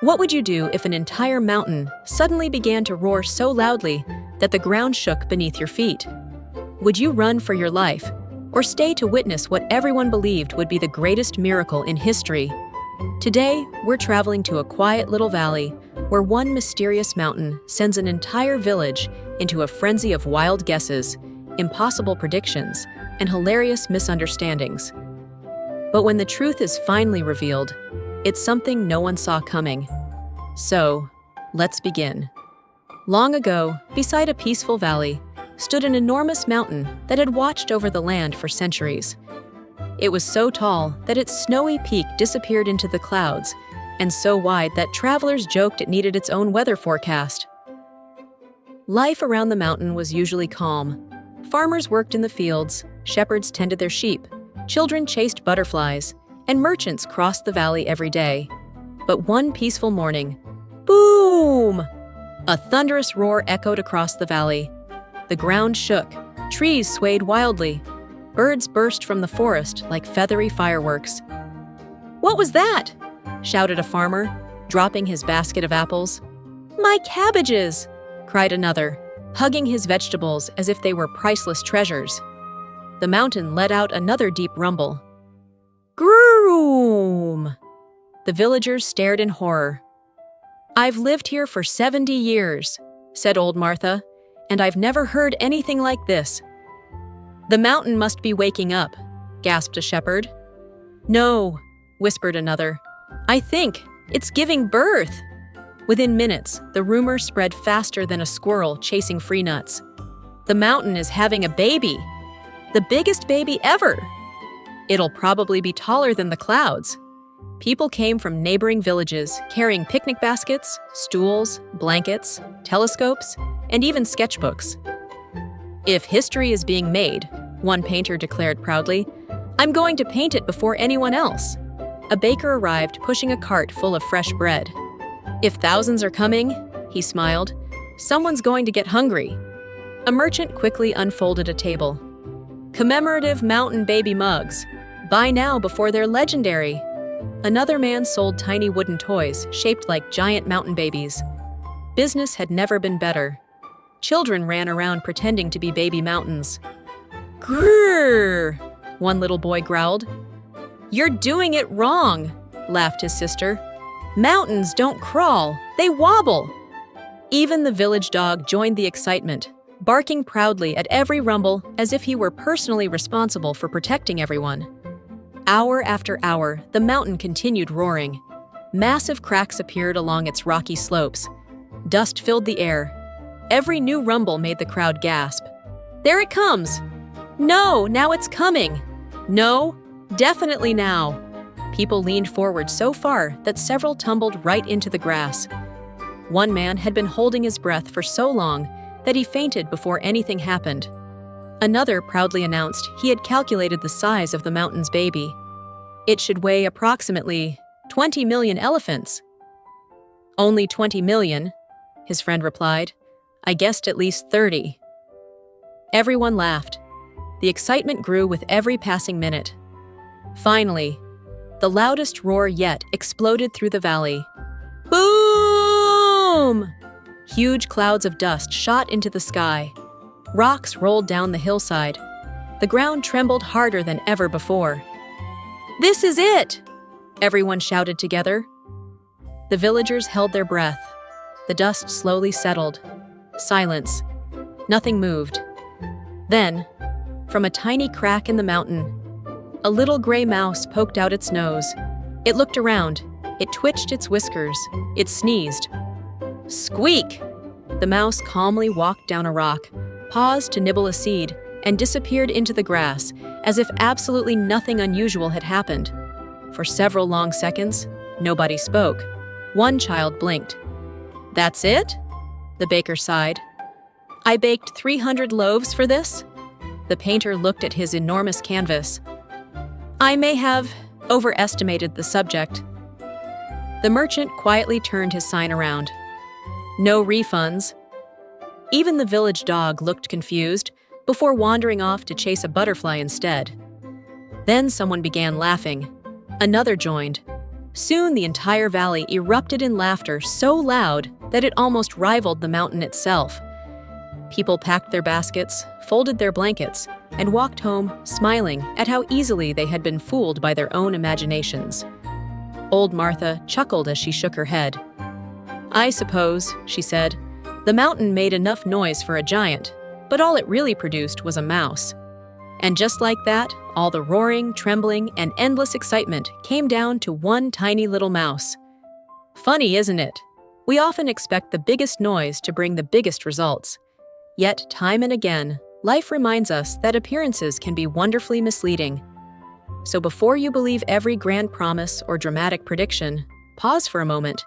What would you do if an entire mountain suddenly began to roar so loudly that the ground shook beneath your feet? Would you run for your life, or stay to witness what everyone believed would be the greatest miracle in history? Today, we're traveling to a quiet little valley where one mysterious mountain sends an entire village into a frenzy of wild guesses, impossible predictions, and hilarious misunderstandings. But when the truth is finally revealed, it's something no one saw coming. So, let's begin. Long ago, beside a peaceful valley, stood an enormous mountain that had watched over the land for centuries. It was so tall that its snowy peak disappeared into the clouds, and so wide that travelers joked it needed its own weather forecast. Life around the mountain was usually calm. Farmers worked in the fields, shepherds tended their sheep, children chased butterflies, and merchants crossed the valley every day. But one peaceful morning, boom! A thunderous roar echoed across the valley. The ground shook, trees swayed wildly, birds burst from the forest like feathery fireworks. "What was that?" shouted a farmer, dropping his basket of apples. "My cabbages!" cried another, hugging his vegetables as if they were priceless treasures. The mountain let out another deep rumble. Groom! The villagers stared in horror. "I've lived here for 70 years, said old Martha, "and I've never heard anything like this." "The mountain must be waking up," gasped a shepherd. "No," whispered another. "I think it's giving birth." Within minutes, the rumor spread faster than a squirrel chasing free nuts. "The mountain is having a baby. The biggest baby ever. It'll probably be taller than the clouds." People came from neighboring villages carrying picnic baskets, stools, blankets, telescopes, and even sketchbooks. "If history is being made," one painter declared proudly, "I'm going to paint it before anyone else." A baker arrived pushing a cart full of fresh bread. "If thousands are coming," he smiled, "someone's going to get hungry." A merchant quickly unfolded a table. "Commemorative mountain baby mugs. Buy now before they're legendary." Another man sold tiny wooden toys shaped like giant mountain babies. Business had never been better. Children ran around pretending to be baby mountains. "Grrr!" one little boy growled. "You're doing it wrong," laughed his sister. "Mountains don't crawl, they wobble." Even the village dog joined the excitement, barking proudly at every rumble as if he were personally responsible for protecting everyone. Hour after hour, the mountain continued roaring. Massive cracks appeared along its rocky slopes. Dust filled the air. Every new rumble made the crowd gasp. "There it comes!" "No, now it's coming!" "No, definitely now!" People leaned forward so far that several tumbled right into the grass. One man had been holding his breath for so long that he fainted before anything happened. Another proudly announced he had calculated the size of the mountain's baby. It should weigh approximately 20 million elephants. "Only 20 million, his friend replied. "I guessed at least 30. Everyone laughed. The excitement grew with every passing minute. Finally, the loudest roar yet exploded through the valley. Boom! Huge clouds of dust shot into the sky. Rocks rolled down the hillside. The ground trembled harder than ever before. "This is it!" everyone shouted together. The villagers held their breath. The dust slowly settled. Silence. Nothing moved. Then, from a tiny crack in the mountain, a little gray mouse poked out its nose. It looked around. It twitched its whiskers. It sneezed. Squeak! The mouse calmly walked down a rock, paused to nibble a seed, and disappeared into the grass, as if absolutely nothing unusual had happened. For several long seconds, nobody spoke. One child blinked. "That's it?" The baker sighed. "I baked 300 loaves for this?" The painter looked at his enormous canvas. "I may have overestimated the subject." The merchant quietly turned his sign around. "No refunds." Even the village dog looked confused before wandering off to chase a butterfly instead. Then someone began laughing. Another joined. Soon the entire valley erupted in laughter so loud that it almost rivaled the mountain itself. People packed their baskets, folded their blankets, and walked home smiling at how easily they had been fooled by their own imaginations. Old Martha chuckled as she shook her head. "I suppose," she said, "the mountain made enough noise for a giant, but all it really produced was a mouse." And just like that, all the roaring, trembling, and endless excitement came down to one tiny little mouse. Funny, isn't it? We often expect the biggest noise to bring the biggest results. Yet, time and again, life reminds us that appearances can be wonderfully misleading. So before you believe every grand promise or dramatic prediction, pause for a moment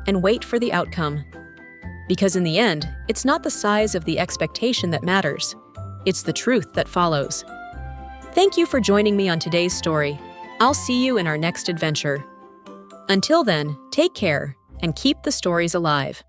and wait for the outcome. Because in the end, it's not the size of the expectation that matters. It's the truth that follows. Thank you for joining me on today's story. I'll see you in our next adventure. Until then, take care and keep the stories alive.